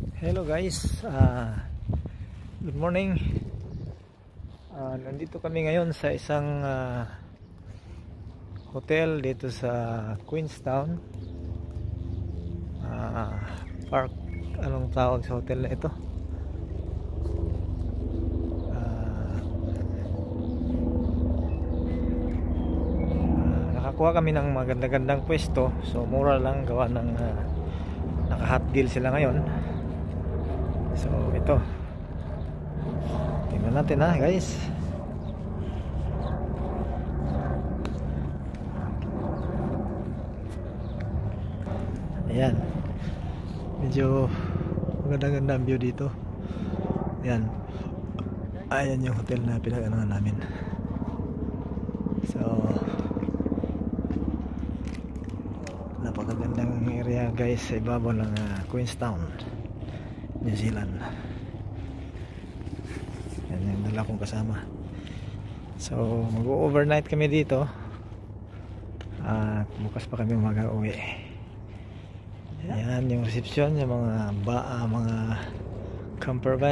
Hello guys, good morning. Nandito kami ngayon sa isang hotel dito sa Queenstown. Park, anong tawag sa hotel na ito? Nakakuha kami ng magandang pwesto, so mura lang, gawa ng naka-hot deal sila ngayon. So ito, tingnan natin guys. Ayan, medyo maganda-ganda ang view dito. Ayan, ayan yung hotel na pinag-anahan namin. So napakagandang area guys, sa ibabaw ng Queenstown, New Zealand. Yan yung dala kong kasama. So mag-overnight kami dito at bukas pa kami mag-uwi. Yan yung reception, yung mga camper van.